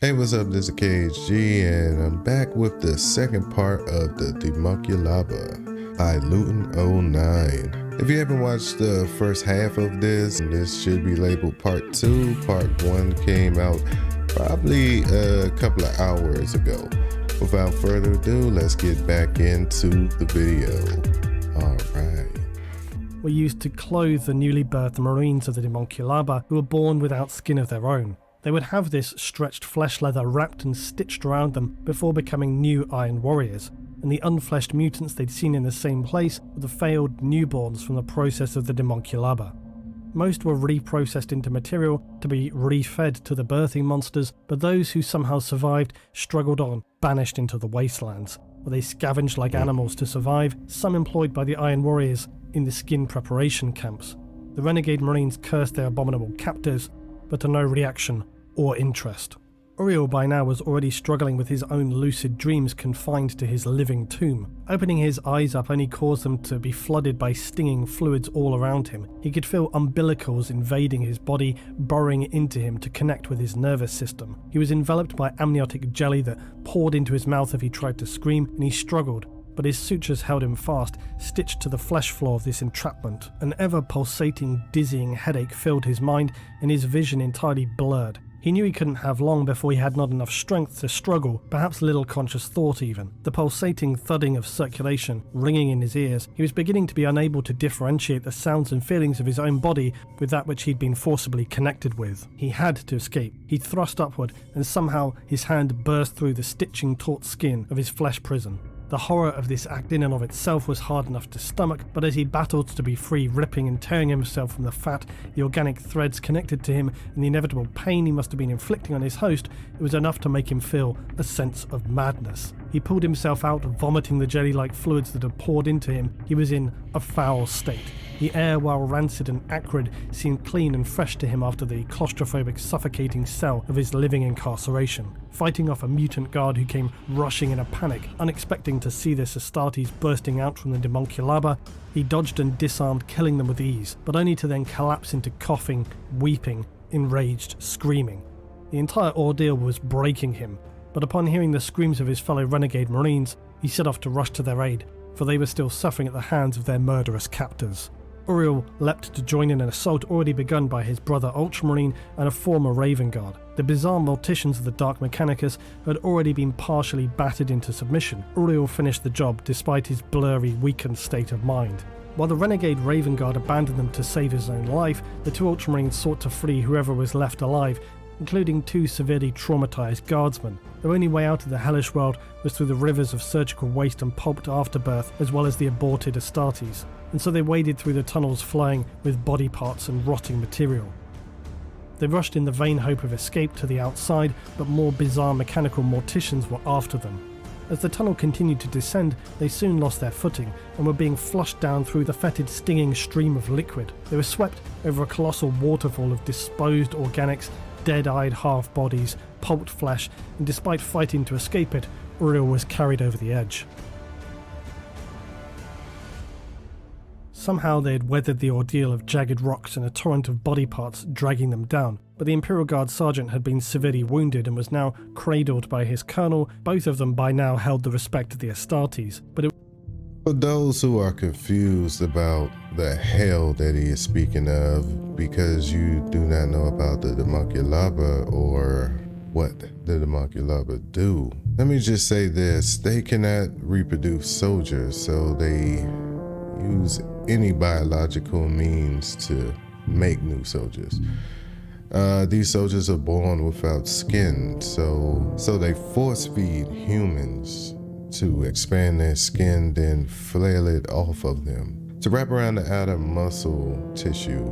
Hey, what's up? This is KHG, and I'm back with the second part of the Demonculaba by Luetin09. If you haven't watched the first half of this should be labeled part 2. Part 1 came out probably a couple of hours ago. Without further ado, let's get back into the video. Alright. Were used to clothe the newly birthed Marines of the Demonculaba who were born without skin of their own. They would have this stretched flesh leather wrapped and stitched around them before becoming new Iron Warriors, and the unfleshed mutants they'd seen in the same place were the failed newborns from the process of the Demonculaba. Most were reprocessed into material to be refed to the birthing monsters, but those who somehow survived struggled on, banished into the wastelands, where they scavenged like animals to survive, some employed by the Iron Warriors in the skin preparation camps. The renegade Marines cursed their abominable captors, but to no reaction or interest. Uriel by now was already struggling with his own lucid dreams confined to his living tomb. Opening his eyes up only caused them to be flooded by stinging fluids all around him. He could feel umbilicals invading his body, burrowing into him to connect with his nervous system. He was enveloped by amniotic jelly that poured into his mouth if he tried to scream, and he struggled, but his sutures held him fast, stitched to the flesh floor of this entrapment. An ever-pulsating, dizzying headache filled his mind, and his vision entirely blurred. He knew he couldn't have long before he had not enough strength to struggle, perhaps little conscious thought even. The pulsating thudding of circulation ringing in his ears, he was beginning to be unable to differentiate the sounds and feelings of his own body with that which he'd been forcibly connected with. He had to escape. He thrust upward, and somehow his hand burst through the stitching taut skin of his flesh prison. The horror of this act in and of itself was hard enough to stomach, but as he battled to be free, ripping and tearing himself from the fat, the organic threads connected to him, and the inevitable pain he must have been inflicting on his host, it was enough to make him feel a sense of madness. He pulled himself out, vomiting the jelly-like fluids that had poured into him. He was in a foul state. The air, while rancid and acrid, seemed clean and fresh to him after the claustrophobic, suffocating cell of his living incarceration. Fighting off a mutant guard who came rushing in a panic, unexpecting to see their Astartes bursting out from the Demonculaba, he dodged and disarmed, killing them with ease, but only to then collapse into coughing, weeping, enraged, screaming. The entire ordeal was breaking him, but upon hearing the screams of his fellow renegade Marines, he set off to rush to their aid, for they were still suffering at the hands of their murderous captors. Uriel leapt to join in an assault already begun by his brother Ultramarine and a former Raven Guard. The bizarre morticians of the Dark Mechanicus had already been partially battered into submission. Uriel finished the job despite his blurry, weakened state of mind. While the renegade Raven Guard abandoned them to save his own life, the two Ultramarines sought to free whoever was left alive, including two severely traumatized guardsmen. Their only way out of the hellish world was through the rivers of surgical waste and pulped afterbirth, as well as the aborted Astartes, and so they waded through the tunnels flying with body parts and rotting material. They rushed in the vain hope of escape to the outside, but more bizarre mechanical morticians were after them. As the tunnel continued to descend, they soon lost their footing and were being flushed down through the fetid, stinging stream of liquid. They were swept over a colossal waterfall of disposed organics, dead-eyed half-bodies, pulped flesh, and despite fighting to escape it, Uriel was carried over the edge. Somehow they had weathered the ordeal of jagged rocks and a torrent of body parts dragging them down, but the Imperial Guard sergeant had been severely wounded and was now cradled by his colonel. Both of them by now held the respect of the Astartes, but it For those who are confused about the hell that he is speaking of because you do not know about the Demonculaba or what the Demonculaba do, let me just say this: they cannot reproduce soldiers, so they use any biological means to make new soldiers. These soldiers are born without skin, so they force feed humans to expand their skin, then flail it off of them. To wrap around the outer muscle tissue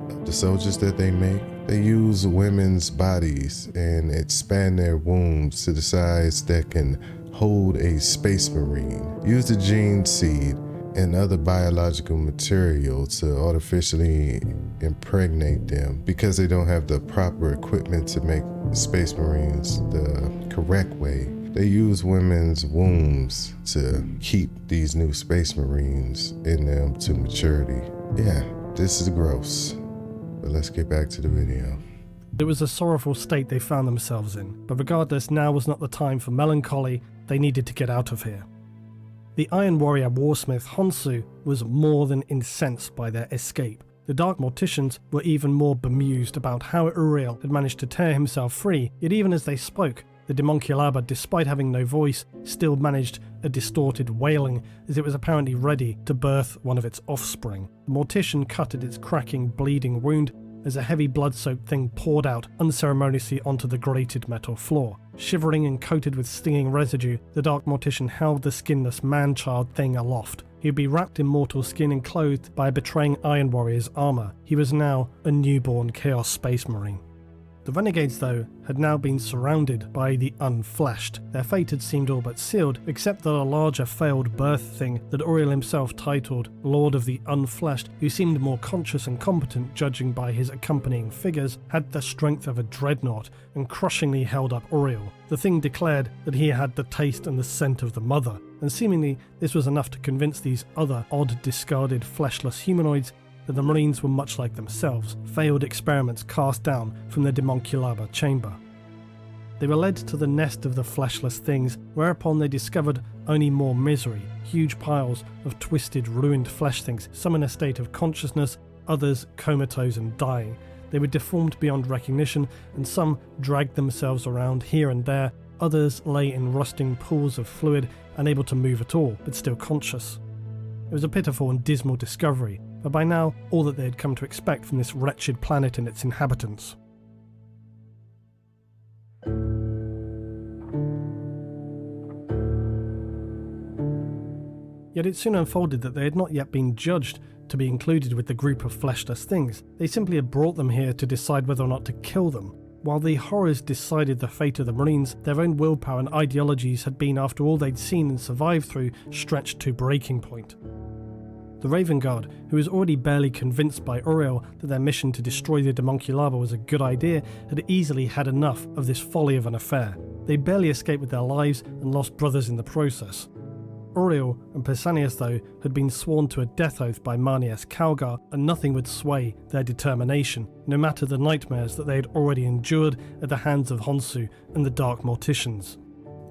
of the soldiers that they make, they use women's bodies and expand their wombs to the size that can hold a space marine. Use the gene seed and other biological material to artificially impregnate them because they don't have the proper equipment to make space marines the correct way. They use women's wombs to keep these new space marines in them to maturity. Yeah, this is gross, but let's get back to the video. It was a sorrowful state they found themselves in, but regardless, now was not the time for melancholy. They needed to get out of here. The Iron Warrior warsmith Honsu was more than incensed by their escape. The Dark Morticians were even more bemused about how Uriel had managed to tear himself free, yet even as they spoke, the Demonculaba, despite having no voice, still managed a distorted wailing as it was apparently ready to birth one of its offspring. The Mortician cut at its cracking, bleeding wound as a heavy blood-soaked thing poured out unceremoniously onto the grated metal floor. Shivering and coated with stinging residue, the Dark Mortician held the skinless man-child thing aloft. He would be wrapped in mortal skin and clothed by a betraying Iron Warrior's armour. He was now a newborn Chaos Space Marine. The Renegades, though, had now been surrounded by the unfleshed. Their fate had seemed all but sealed, except that a larger failed birth thing that Uriel himself titled Lord of the Unfleshed, who seemed more conscious and competent judging by his accompanying figures, had the strength of a dreadnought and crushingly held up Uriel. The thing declared that he had the taste and the scent of the mother, and seemingly this was enough to convince these other odd discarded fleshless humanoids that the Marines were much like themselves, failed experiments cast down from the Demonculaba chamber. They were led to the nest of the fleshless things, whereupon they discovered only more misery, huge piles of twisted, ruined flesh things, some in a state of consciousness, others comatose and dying. They were deformed beyond recognition, and some dragged themselves around here and there, others lay in rusting pools of fluid, unable to move at all, but still conscious. It was a pitiful and dismal discovery, but by now all that they had come to expect from this wretched planet and its inhabitants. Yet it soon unfolded that they had not yet been judged to be included with the group of fleshless things. They simply had brought them here to decide whether or not to kill them. While the horrors decided the fate of the Marines, their own willpower and ideologies had been, after all they'd seen and survived through, stretched to breaking point. The Raven Guard, who was already barely convinced by Uriel that their mission to destroy the Demonculaba was a good idea, had easily had enough of this folly of an affair. They barely escaped with their lives and lost brothers in the process. Uriel and Pausanias, though, had been sworn to a death oath by Manias Calgar, and nothing would sway their determination, no matter the nightmares that they had already endured at the hands of Honsu and the Dark Morticians.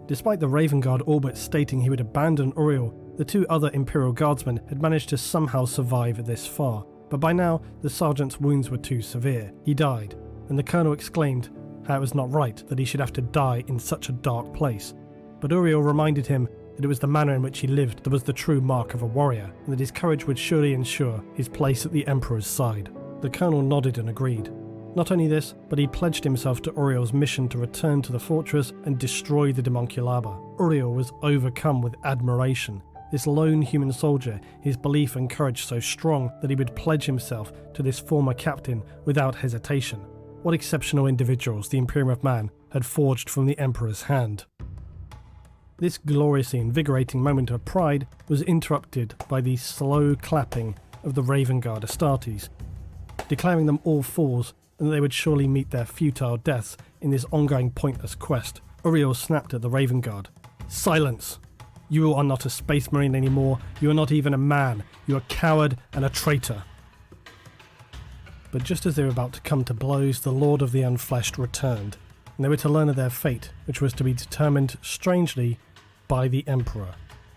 Despite the Raven Guard all but stating he would abandon Uriel, the two other Imperial Guardsmen had managed to somehow survive this far, but by now the sergeant's wounds were too severe. He died, and the colonel exclaimed how it was not right that he should have to die in such a dark place. But Uriel reminded him that it was the manner in which he lived that was the true mark of a warrior, and that his courage would surely ensure his place at the Emperor's side. The colonel nodded and agreed. Not only this, but he pledged himself to Uriel's mission to return to the fortress and destroy the Demonculaba. Uriel was overcome with admiration. This lone human soldier, his belief and courage so strong that he would pledge himself to this former captain without hesitation. What exceptional individuals the Imperium of Man had forged from the Emperor's hand. This gloriously invigorating moment of pride was interrupted by the slow clapping of the Raven Guard Astartes, declaring them all fools and that they would surely meet their futile deaths in this ongoing pointless quest. Uriel snapped at the Raven Guard. "Silence! You are not a space marine anymore. You are not even a man. You are a coward and a traitor." But just as they were about to come to blows, the Lord of the Unfleshed returned, and they were to learn of their fate, which was to be determined, strangely, by the Emperor.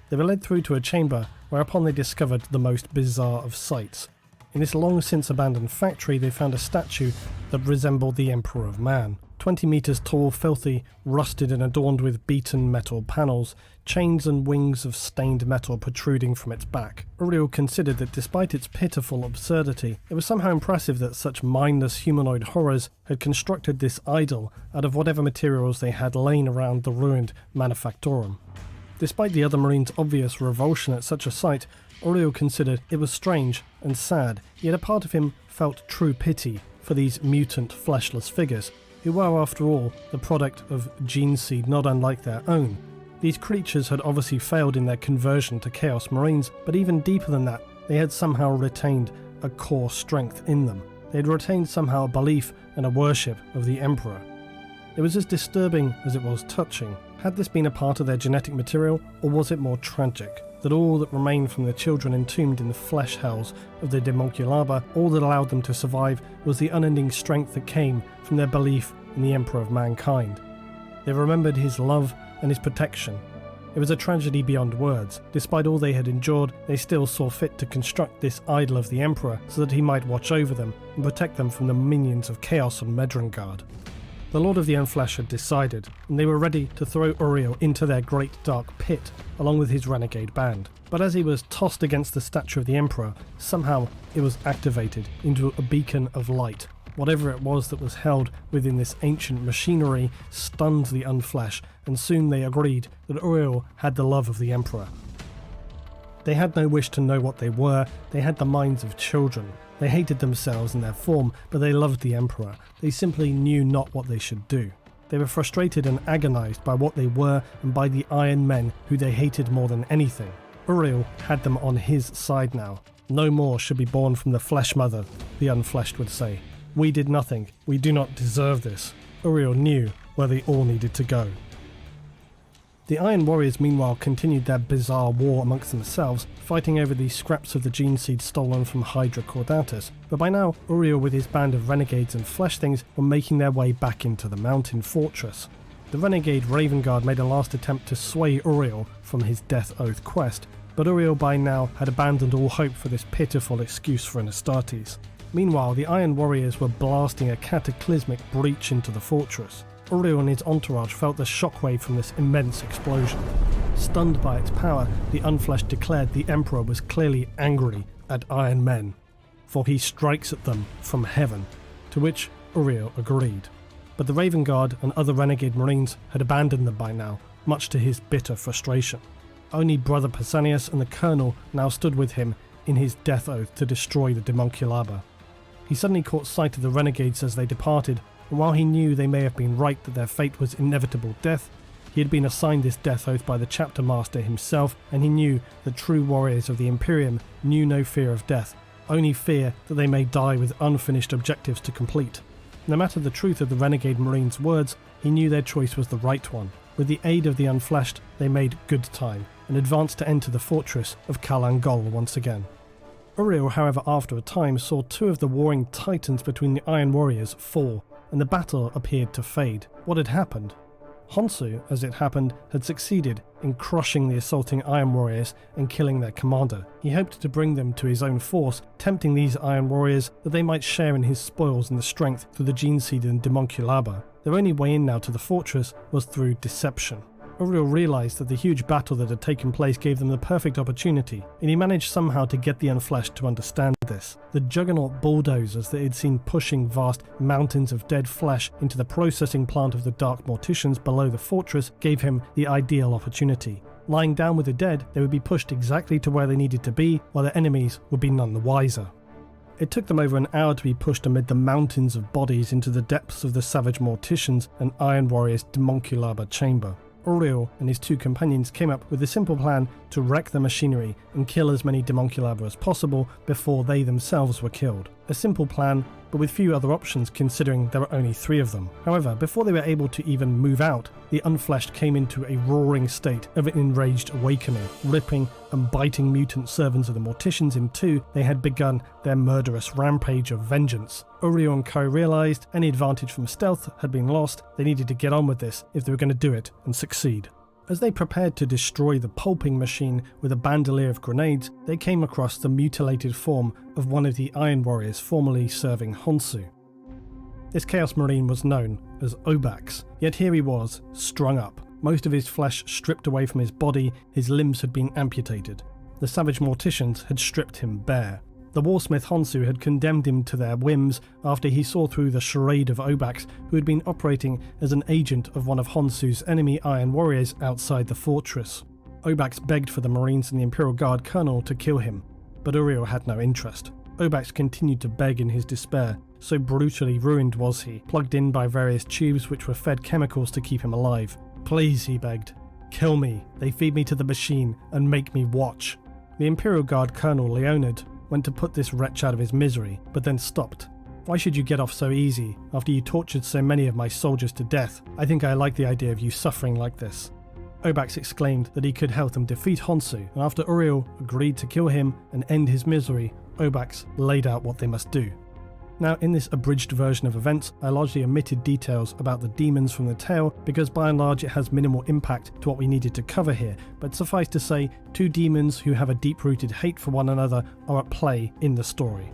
They were led through to a chamber, whereupon they discovered the most bizarre of sights. In this long-since abandoned factory, they found a statue that resembled the Emperor of Man. 20 meters tall, filthy, rusted and adorned with beaten metal panels, chains and wings of stained metal protruding from its back. Uriel considered that despite its pitiful absurdity, it was somehow impressive that such mindless humanoid horrors had constructed this idol out of whatever materials they had lain around the ruined manufactorum. Despite the other Marines' obvious revulsion at such a sight, Uriel considered it was strange and sad, yet a part of him felt true pity for these mutant fleshless figures, who were, after all, the product of gene seed not unlike their own. These creatures had obviously failed in their conversion to Chaos Marines, but even deeper than that, they had somehow retained a core strength in them. They had retained somehow a belief and a worship of the Emperor. It was as disturbing as it was touching. Had this been a part of their genetic material, or was it more tragic, that all that remained from the children entombed in the flesh hells of the Demonculaba, all that allowed them to survive, was the unending strength that came from their belief in the Emperor of Mankind? They remembered his love and his protection. It was a tragedy beyond words. Despite all they had endured, they still saw fit to construct this idol of the Emperor so that he might watch over them and protect them from the minions of Chaos on Medrengard. The Lord of the Unfleshed had decided, and they were ready to throw Uriel into their great dark pit, along with his renegade band. But as he was tossed against the statue of the Emperor, somehow it was activated into a beacon of light. Whatever it was that was held within this ancient machinery stunned the Unfleshed, and soon they agreed that Uriel had the love of the Emperor. They had no wish to know what they were, they had the minds of children. They hated themselves and their form, but they loved the Emperor. They simply knew not what they should do. They were frustrated and agonized by what they were and by the Iron Men who they hated more than anything. Uriel had them on his side now. No more should be born from the Flesh Mother, the Unfleshed would say. We did nothing. We do not deserve this. Uriel knew where they all needed to go. The Iron Warriors meanwhile continued their bizarre war amongst themselves, fighting over the scraps of the gene seed stolen from Hydra Caudatus, but by now Uriel with his band of renegades and flesh things were making their way back into the mountain fortress. The renegade Raven Guard made a last attempt to sway Uriel from his Death Oath quest, but Uriel by now had abandoned all hope for this pitiful excuse for an Astartes. Meanwhile, the Iron Warriors were blasting a cataclysmic breach into the fortress. Uriel and his entourage felt the shockwave from this immense explosion. Stunned by its power, the Unfleshed declared the Emperor was clearly angry at Iron Men, for he strikes at them from heaven, to which Uriel agreed. But the Raven Guard and other renegade marines had abandoned them by now, much to his bitter frustration. Only Brother Pausanias and the Colonel now stood with him in his death oath to destroy the Demonculaba. He suddenly caught sight of the renegades as they departed, and while he knew they may have been right that their fate was inevitable death, he had been assigned this death oath by the chapter master himself, and he knew that true warriors of the Imperium knew no fear of death, only fear that they may die with unfinished objectives to complete. No matter the truth of the renegade marine's words, he knew their choice was the right one. With the aid of the Unfleshed, they made good time, and advanced to enter the fortress of Kalangol once again. Uriel, however, after a time saw two of the warring titans between the Iron Warriors fall, and the battle appeared to fade. What had happened? Honsu, as it happened, had succeeded in crushing the assaulting Iron Warriors and killing their commander. He hoped to bring them to his own force, tempting these Iron Warriors that they might share in his spoils and the strength through the gene seed and Demonculaba. Their only way in now to the fortress was through deception. Uriel realised that the huge battle that had taken place gave them the perfect opportunity, and he managed somehow to get the Unfleshed to understand this. The juggernaut bulldozers that he'd seen pushing vast mountains of dead flesh into the processing plant of the Dark Morticians below the fortress gave him the ideal opportunity. Lying down with the dead, they would be pushed exactly to where they needed to be, while their enemies would be none the wiser. It took them over an hour to be pushed amid the mountains of bodies into the depths of the Savage Morticians and Iron Warriors' Demonculaba chamber. Uriel and his two companions came up with a simple plan to wreck the machinery and kill as many Demonculaba as possible before they themselves were killed. A simple plan, but with few other options considering there were only 3 of them. However, before they were able to even move out, the Unfleshed came into a roaring state of an enraged awakening. Ripping and biting mutant servants of the Morticians in two, they had begun their murderous rampage of vengeance. Uriel and Kai realised any advantage from stealth had been lost. They needed to get on with this if they were going to do it and succeed. As they prepared to destroy the pulping machine with a bandolier of grenades, they came across the mutilated form of one of the Iron Warriors formerly serving Honsu. This Chaos Marine was known as Obax, yet here he was, strung up. Most of his flesh stripped away from his body, his limbs had been amputated. The Savage Morticians had stripped him bare. The warsmith Honsu had condemned him to their whims after he saw through the charade of Obax, who had been operating as an agent of one of Honsu's enemy Iron Warriors outside the fortress. Obax begged for the Marines and the Imperial Guard Colonel to kill him, but Uriel had no interest. Obax continued to beg in his despair, so brutally ruined was he, plugged in by various tubes which were fed chemicals to keep him alive. "Please," he begged, "kill me. They feed me to the machine and make me watch." The Imperial Guard Colonel Leonid went to put this wretch out of his misery, but then stopped. Why should you get off so easy after you tortured so many of my soldiers to death? I think I like the idea of you suffering like this." Obax exclaimed that he could help them defeat Honsu, and after Uriel agreed to kill him and end his misery, Obax laid out what they must do. Now, in this abridged version of events, I largely omitted details about the demons from the tale because by and large it has minimal impact to what we needed to cover here, but suffice to say, two demons who have a deep-rooted hate for one another are at play in the story.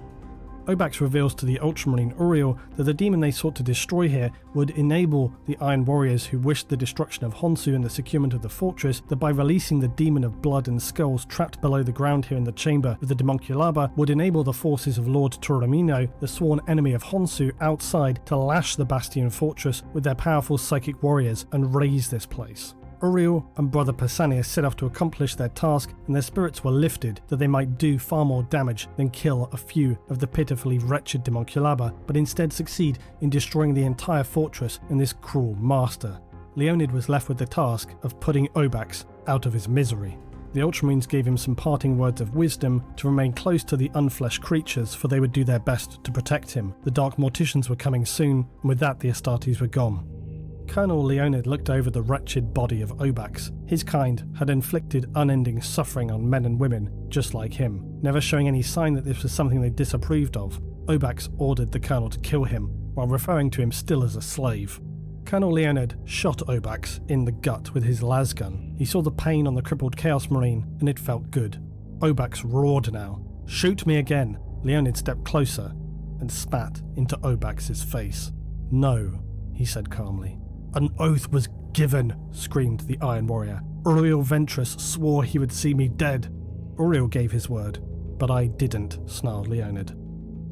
Obax reveals to the Ultramarine Uriel that the demon they sought to destroy here would enable the Iron Warriors who wished the destruction of Honsu and the securement of the fortress, that by releasing the demon of blood and skulls trapped below the ground here in the chamber of the Demonculaba would enable the forces of Lord Turamino, the sworn enemy of Honsu, outside to lash the Bastion fortress with their powerful psychic warriors and raise this place. Uriel and Brother Pausanias set off to accomplish their task, and their spirits were lifted that they might do far more damage than kill a few of the pitifully wretched Demonculaba, but instead succeed in destroying the entire fortress and this cruel master. Leonid was left with the task of putting Obax out of his misery. The Ultramarines gave him some parting words of wisdom to remain close to the unfleshed creatures, for they would do their best to protect him. The Dark Morticians were coming soon, and with that the Astartes were gone. Colonel Leonid looked over the wretched body of Obax. His kind had inflicted unending suffering on men and women just like him, never showing any sign that this was something they disapproved of. Obax ordered the colonel to kill him, while referring to him still as a slave. Colonel Leonid shot Obax in the gut with his lasgun. He saw the pain on the crippled Chaos Marine, and it felt good. Obax roared now. "Shoot me again!" Leonid stepped closer and spat into Obax's face. "No," he said calmly. "An oath was given," screamed the Iron Warrior. "Uriel Ventress swore he would see me dead." "Uriel gave his word, but I didn't," snarled Leonid.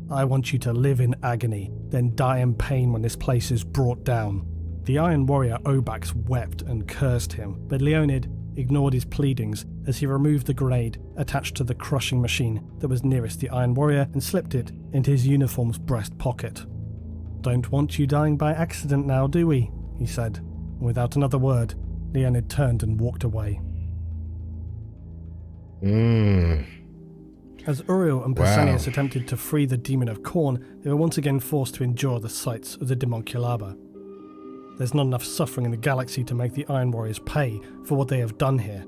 "I want you to live in agony, then die in pain when this place is brought down." The Iron Warrior Obax wept and cursed him, but Leonid ignored his pleadings as he removed the grenade attached to the crushing machine that was nearest the Iron Warrior and slipped it into his uniform's breast pocket. "Don't want you dying by accident now, do we?" he said. Without another word, Leonid turned and walked away. As Uriel and Pausanias attempted to free the demon of Khorne, they were once again forced to endure the sights of the Demonculaba. There's not enough suffering in the galaxy to make the Iron Warriors pay for what they have done here.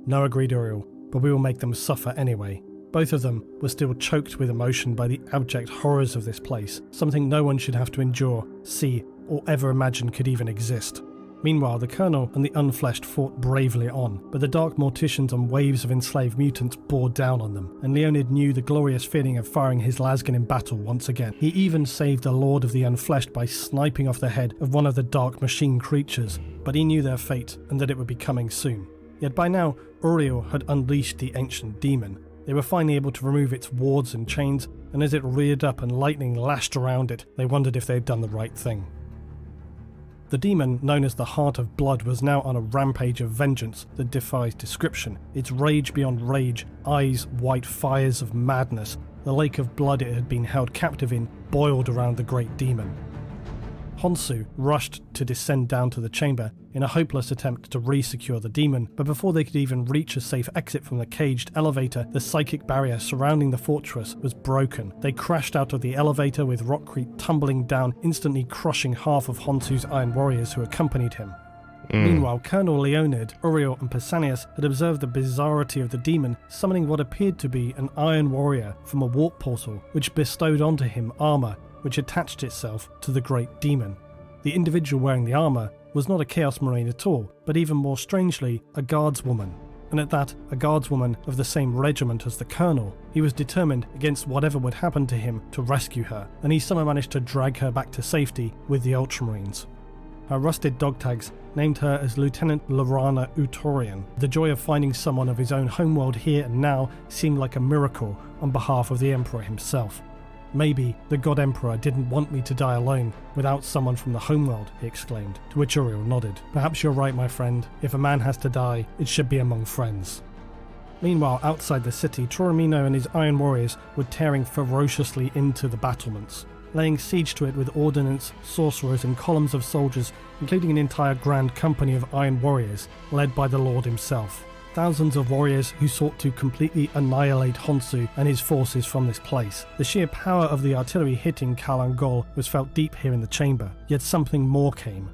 "No," agreed Uriel, "but we will make them suffer anyway." Both of them were still choked with emotion by the abject horrors of this place, something no one should have to endure, see, or ever imagine could even exist. Meanwhile, the Colonel and the Unfleshed fought bravely on, but the Dark Morticians and waves of enslaved mutants bore down on them, and Leonid knew the glorious feeling of firing his lasgun in battle once again. He even saved the Lord of the Unfleshed by sniping off the head of one of the Dark Machine creatures, but he knew their fate and that it would be coming soon. Yet by now, Uriel had unleashed the ancient demon. They were finally able to remove its wards and chains, and as it reared up and lightning lashed around it, they wondered if they had done the right thing. The demon, known as the Heart of Blood, was now on a rampage of vengeance that defies description. Its rage beyond rage, eyes white fires of madness, the lake of blood it had been held captive in, boiled around the great demon. Honsu rushed to descend down to the chamber in a hopeless attempt to re-secure the demon, but before they could even reach a safe exit from the caged elevator, the psychic barrier surrounding the fortress was broken. They crashed out of the elevator with Rockcrete tumbling down, instantly crushing half of Honsu's Iron Warriors who accompanied him. Meanwhile, Colonel Leonid, Uriel and Pausanias had observed the bizarrity of the demon summoning what appeared to be an Iron Warrior from a warp portal, which bestowed onto him armour which attached itself to the great demon. The individual wearing the armour was not a Chaos Marine at all, but even more strangely, a guardswoman. And at that, a guardswoman of the same regiment as the Colonel. He was determined, against whatever would happen to him, to rescue her, and he somehow managed to drag her back to safety with the Ultramarines. Her rusted dog tags named her as Lieutenant Lorana Utorian. The joy of finding someone of his own homeworld here and now seemed like a miracle on behalf of the Emperor himself. "Maybe the God Emperor didn't want me to die alone without someone from the homeworld," he exclaimed, to which Uriel nodded. "Perhaps you're right, my friend. If a man has to die, it should be among friends." Meanwhile, outside the city, Turamino and his Iron Warriors were tearing ferociously into the battlements, laying siege to it with ordnance, sorcerers and columns of soldiers, including an entire grand company of Iron Warriors, led by the Lord himself. thousands of warriors who sought to completely annihilate Honsu and his forces from this place. The sheer power of the artillery hitting Kalangol was felt deep here in the chamber, yet something more came.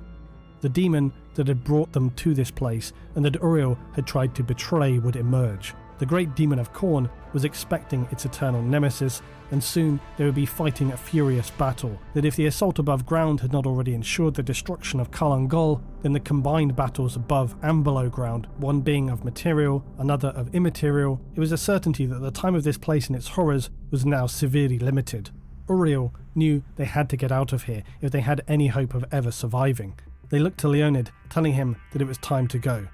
The demon that had brought them to this place and that Uriel had tried to betray would emerge. The great demon of Khorne was expecting its eternal nemesis, and soon they would be fighting a furious battle that, if the assault above ground had not already ensured the destruction of Kalangol, then the combined battles above and below ground, one being of material, another of immaterial, it was a certainty that the time of this place and its horrors was now severely limited. Uriel knew they had to get out of here if they had any hope of ever surviving. They looked to Leonid, telling him that it was time to go.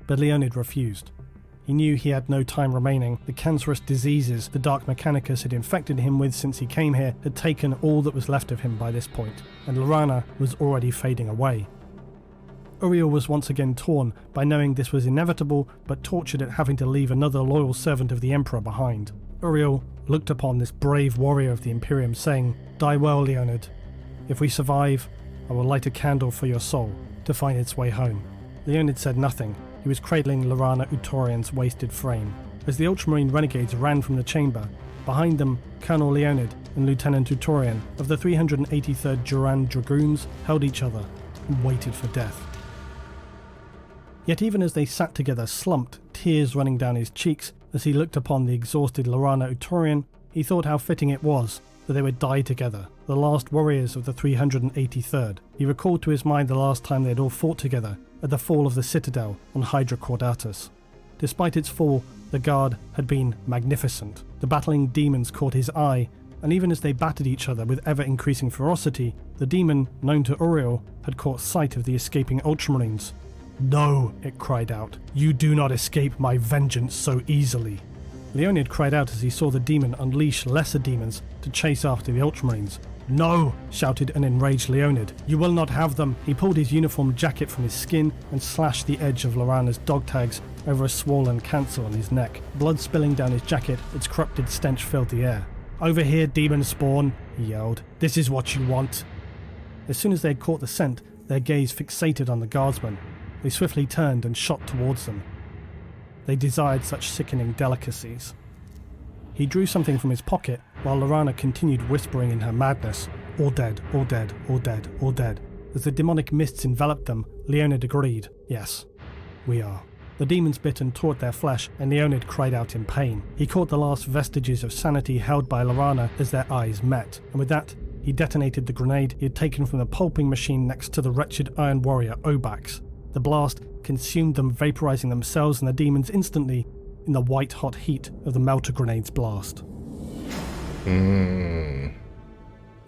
But Leonid refused. He knew he had no time remaining. The cancerous diseases the Dark Mechanicus had infected him with since he came here had taken all that was left of him by this point, and Laurana was already fading away. Uriel was once again torn by knowing this was inevitable, but tortured at having to leave another loyal servant of the Emperor behind. Uriel looked upon this brave warrior of the Imperium, saying, "Die well, Leonid. If we survive, I will light a candle for your soul to find its way home." Leonid said nothing. He was cradling Luetin09's wasted frame. As the Ultramarine renegades ran from the chamber, behind them Colonel Leonid and Lieutenant Utorian of the 383rd Duran Dragoons held each other and waited for death. Yet even as they sat together slumped, tears running down his cheeks, as he looked upon the exhausted Utorian, he thought how fitting it was that they would die together, the last warriors of the 383rd. He recalled to his mind the last time they had all fought together, at the fall of the Citadel on Hydra Caudatus. Despite its fall, the guard had been magnificent. The battling demons caught his eye, and even as they battered each other with ever-increasing ferocity, the demon, known to Uriel, had caught sight of the escaping Ultramarines. "No," it cried out, "you do not escape my vengeance so easily." Leonid cried out as he saw the demon unleash lesser demons to chase after the Ultramarines. "No!" shouted an enraged Leonid. "You will not have them!" He pulled his uniform jacket from his skin and slashed the edge of Laurana's dog tags over a swollen cancel on his neck. Blood spilling down his jacket, its corrupted stench filled the air. "Over here, demon spawn!" he yelled. "This is what you want!" As soon as they had caught the scent, their gaze fixated on the guardsmen. They swiftly turned and shot towards them. They desired such sickening delicacies. He drew something from his pocket while Laurana continued whispering in her madness, "All dead, all dead, all dead, all dead." As the demonic mists enveloped them, Leonid agreed, "Yes, we are." The demons bit and tore at their flesh, and Leonid cried out in pain. He caught the last vestiges of sanity held by Laurana as their eyes met, and with that, he detonated the grenade he had taken from the pulping machine next to the wretched Iron Warrior Obax. The blast consumed them, vaporizing themselves and the demons instantly in the white-hot heat of the melter grenade's blast.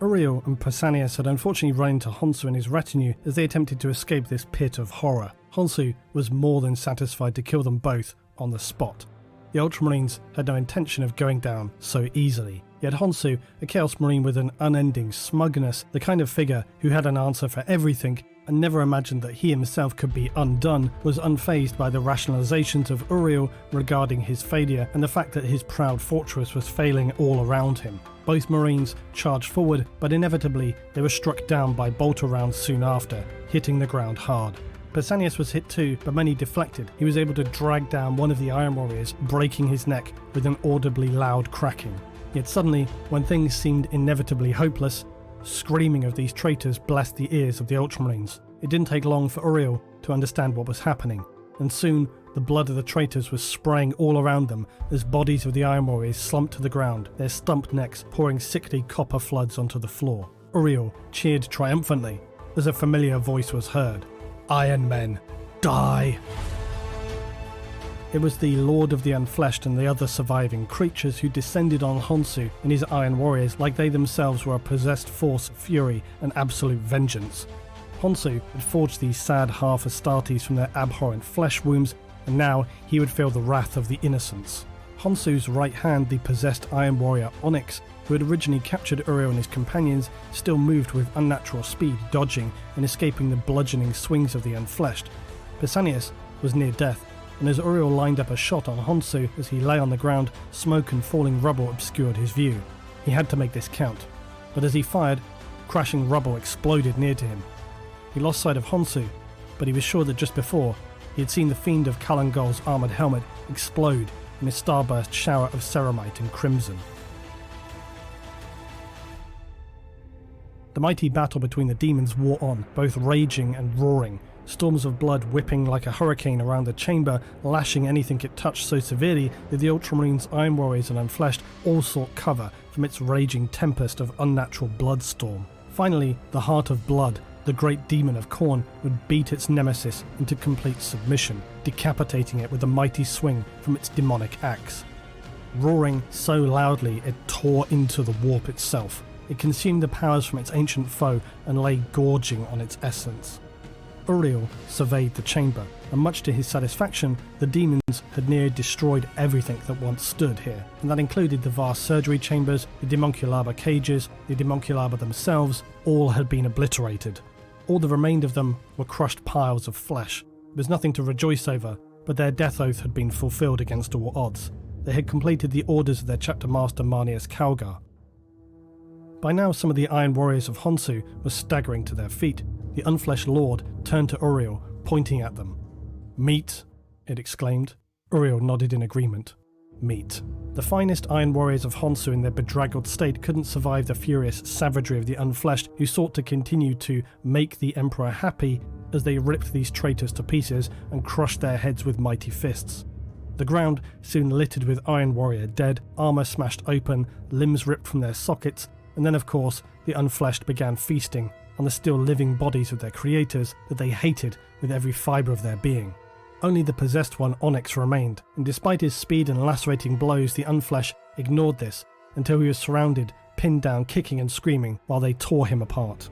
Uriel and Pausanias had unfortunately run into Honsu and his retinue as they attempted to escape this pit of horror. Honsu was more than satisfied to kill them both on the spot. The Ultramarines had no intention of going down so easily. Yet Honsu, a Chaos Marine with an unending smugness, the kind of figure who had an answer for everything and never imagined that he himself could be undone, was unfazed by the rationalizations of Uriel regarding his failure and the fact that his proud fortress was failing all around him. Both Marines charged forward, but inevitably they were struck down by bolter rounds soon after, hitting the ground hard. Pausanias was hit too, but many deflected. He was able to drag down one of the Iron Warriors, breaking his neck with an audibly loud cracking. Yet suddenly, when things seemed inevitably hopeless, screaming of these traitors blessed the ears of the Ultramarines. It didn't take long for Uriel to understand what was happening, and soon the blood of the traitors was spraying all around them as bodies of the Iron Warriors slumped to the ground, their stumped necks pouring sickly copper floods onto the floor. Uriel cheered triumphantly as a familiar voice was heard. "Iron Men, die!" It was the Lord of the Unfleshed and the other surviving creatures who descended on Honsu and his Iron Warriors like they themselves were a possessed force of fury and absolute vengeance. Honsu had forged these sad half-Astartes from their abhorrent flesh wombs, and now he would feel the wrath of the innocents. Honsu's right hand, the possessed Iron Warrior Onyx, who had originally captured Uriel and his companions, still moved with unnatural speed, dodging and escaping the bludgeoning swings of the Unfleshed. Pausanias was near death, and as Uriel lined up a shot on Honsu as he lay on the ground, smoke and falling rubble obscured his view. He had to make this count, but as he fired, crashing rubble exploded near to him. He lost sight of Honsu, but he was sure that just before, He had seen the fiend of Kalangol's armoured helmet explode in a starburst shower of ceramite and crimson. The mighty battle between the demons wore on, both raging and roaring, storms of blood whipping like a hurricane around the chamber, lashing anything it touched so severely that the Ultramarines, Iron Warriors and Unfleshed all sought cover from its raging tempest of unnatural bloodstorm. Finally, the Heart of Blood, the great demon of Khorne, would beat its nemesis into complete submission, decapitating it with a mighty swing from its demonic axe. Roaring so loudly it tore into the warp itself. It consumed the powers from its ancient foe and lay gorging on its essence. Uriel surveyed the chamber, and much to his satisfaction, the demons had nearly destroyed everything that once stood here, and that included the vast surgery chambers, the Demonculaba cages, the Demonculaba themselves. All had been obliterated. All that remained of them were crushed piles of flesh. There was nothing to rejoice over, but their death oath had been fulfilled against all odds. They had completed the orders of their chapter master Marneus Calgar. By now some of the Iron Warriors of Honsu were staggering to their feet. The Unfleshed Lord turned to Uriel, pointing at them. "Meat," it exclaimed. Uriel nodded in agreement. Meat. The finest Iron Warriors of Honsu in their bedraggled state couldn't survive the furious savagery of the Unfleshed, who sought to continue to make the Emperor happy as they ripped these traitors to pieces and crushed their heads with mighty fists. The ground soon littered with Iron Warrior dead, armour smashed open, limbs ripped from their sockets, and then of course the Unfleshed began feasting on the still living bodies of their creators that they hated with every fibre of their being. Only the possessed one, Onyx, remained, and despite his speed and lacerating blows, the Unfleshed ignored this until he was surrounded, pinned down, kicking and screaming while they tore him apart.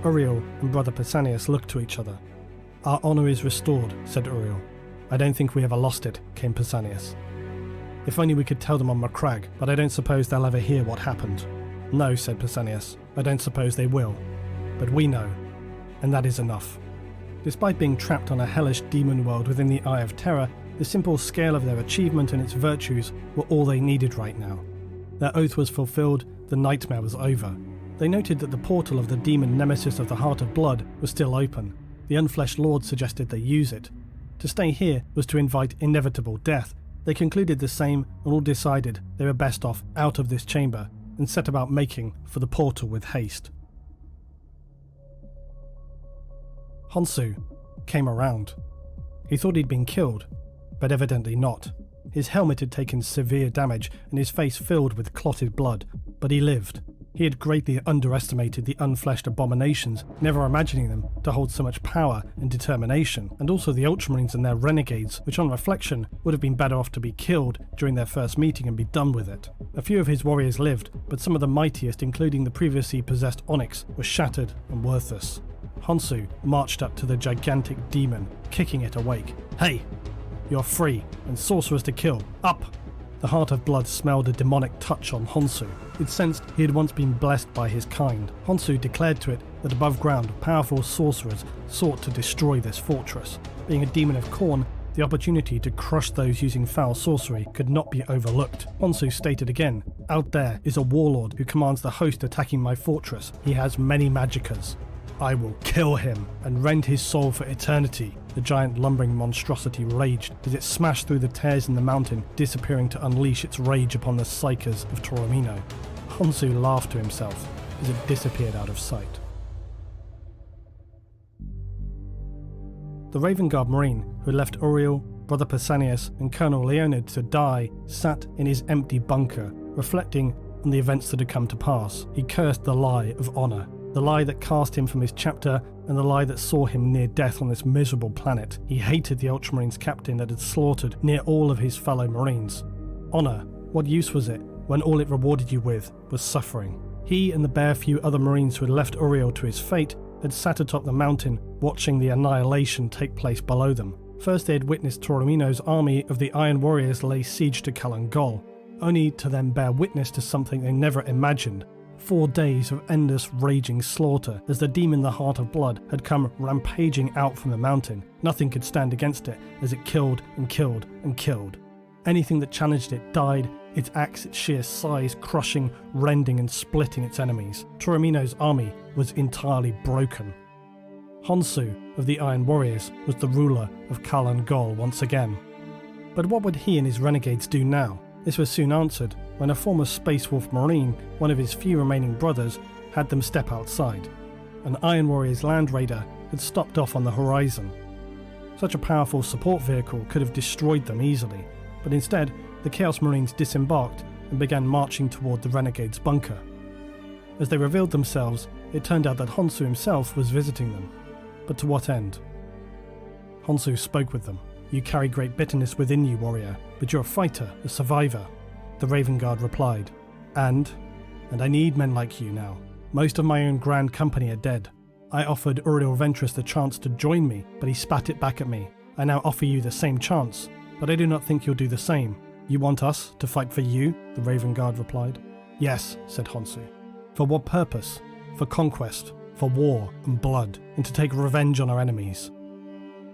Uriel and Brother Pausanias looked to each other. "Our honour is restored," said Uriel. "I don't think we ever lost it," came Pausanias. "If only we could tell them on Macragge, but I don't suppose they'll ever hear what happened." "No," said Pausanias, "I don't suppose they will. But we know, and that is enough." Despite being trapped on a hellish demon world within the Eye of Terror, the simple scale of their achievement and its virtues were all they needed right now. Their oath was fulfilled, the nightmare was over. They noted that the portal of the demon nemesis of the Heart of Blood was still open. The Unfleshed Lord suggested they use it. To stay here was to invite inevitable death. They concluded the same and all decided they were best off out of this chamber and set about making for the portal with haste. Honsu came around. He thought he'd been killed, but evidently not. His helmet had taken severe damage and his face filled with clotted blood, but he lived. He had greatly underestimated the Unfleshed abominations, never imagining them to hold so much power and determination, and also the Ultramarines and their renegades, which on reflection would have been better off to be killed during their first meeting and be done with it. A few of his warriors lived, but some of the mightiest, including the previously possessed Onyx, were shattered and worthless. Honsu marched up to the gigantic demon, kicking it awake. "Hey! You're free, and sorcerers to kill. Up!" The Heart of Blood smelled a demonic touch on Honsu. It sensed he had once been blessed by his kind. Honsu declared to it that above ground, powerful sorcerers sought to destroy this fortress. Being a demon of Khorne, the opportunity to crush those using foul sorcery could not be overlooked. Honsu stated again, "Out there is a warlord who commands the host attacking my fortress. He has many magickas. I will kill him and rend his soul for eternity." The giant lumbering monstrosity raged as it smashed through the tears in the mountain, disappearing to unleash its rage upon the psykers of Toromino. Honsu laughed to himself as it disappeared out of sight. The Raven Guard Marine, who had left Uriel, Brother Pausanias and Colonel Leonid to die, sat in his empty bunker, reflecting on the events that had come to pass. He cursed the lie of honour, the lie that cast him from his chapter and the lie that saw him near death on this miserable planet. He hated the Ultramarines captain that had slaughtered near all of his fellow Marines. Honour, what use was it when all it rewarded you with was suffering? He and the bare few other Marines who had left Uriel to his fate had sat atop the mountain watching the annihilation take place below them. First they had witnessed Toromino's army of the Iron Warriors lay siege to Kalangol, only to then bear witness to something they never imagined. 4 days of endless raging slaughter as the demon the Heart of Blood had come rampaging out from the mountain. Nothing could stand against it as it killed and killed and killed. Anything that challenged it died, its axe its sheer size crushing, rending and splitting its enemies. Toromino's army was entirely broken. Honsu of the Iron Warriors was the ruler of Kalan Gol once again. But what would he and his renegades do now? This was soon answered when a former Space Wolf Marine, one of his few remaining brothers, had them step outside. An Iron Warriors Land Raider had stopped off on the horizon. Such a powerful support vehicle could have destroyed them easily, but instead the Chaos Marines disembarked and began marching toward the Renegade's bunker. As they revealed themselves, it turned out that Honsu himself was visiting them. But to what end? Honsu spoke with them. "You carry great bitterness within you, warrior, but you're a fighter, a survivor." The Raven Guard replied, And I need men like you now. Most of my own grand company are dead. I offered Uriel the chance to join me, but he spat it back at me. I now offer you the same chance, but I do not think you'll do the same. You want us to fight for you? The Raven Guard replied. Yes, said Honsu. For what purpose? For conquest, for war and blood, and to take revenge on our enemies.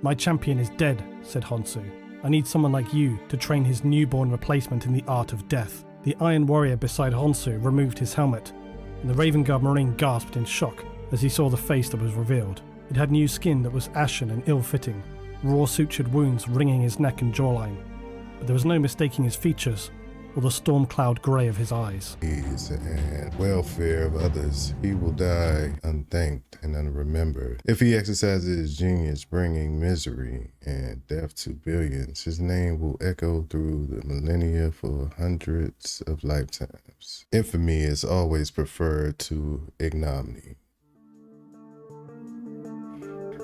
My champion is dead, said Honsu. I need someone like you to train his newborn replacement in the art of death. The Iron Warrior beside Honsu removed his helmet, and the Raven Guard Marine gasped in shock as he saw the face that was revealed. It had new skin that was ashen and ill-fitting, raw sutured wounds ringing his neck and jawline, but there was no mistaking his features or the storm cloud grey of his eyes. And welfare of others, he will die unthanked and unremembered. If he exercises his genius, bringing misery and death to billions, his name will echo through the millennia for hundreds of lifetimes. Infamy is always preferred to ignominy.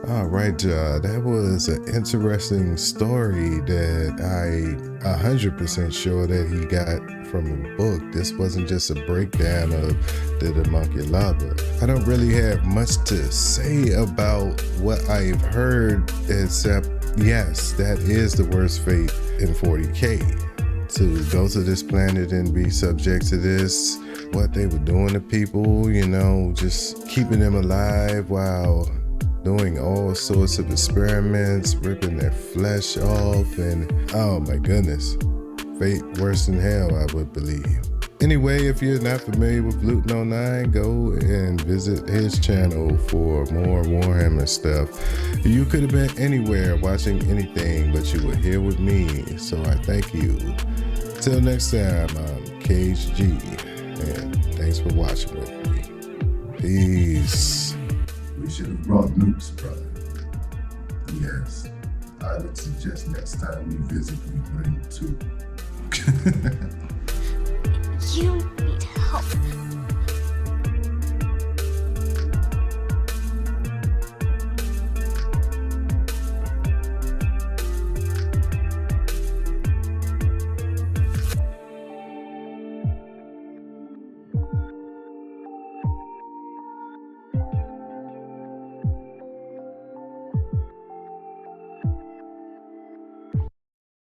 All right, y'all, that was an interesting story that I 100% sure that he got from a book. This wasn't just a breakdown of the Demonculaba. I don't really have much to say about what I've heard, except yes, that is the worst fate in 40K. To go to this planet and be subject to this, what they were doing to people, you know, just keeping them alive while doing all sorts of experiments, ripping their flesh off, and oh my goodness, fate worse than hell, I would believe. Anyway, if you're not familiar with Luetin09, go and visit his channel for more Warhammer stuff. You could have been anywhere watching anything, but you were here with me, so I thank you. Till next time, I'm KHG, and thanks for watching with me. Peace. We should have brought nukes, brother. Yes, I would suggest next time we visit, we bring two. You need help.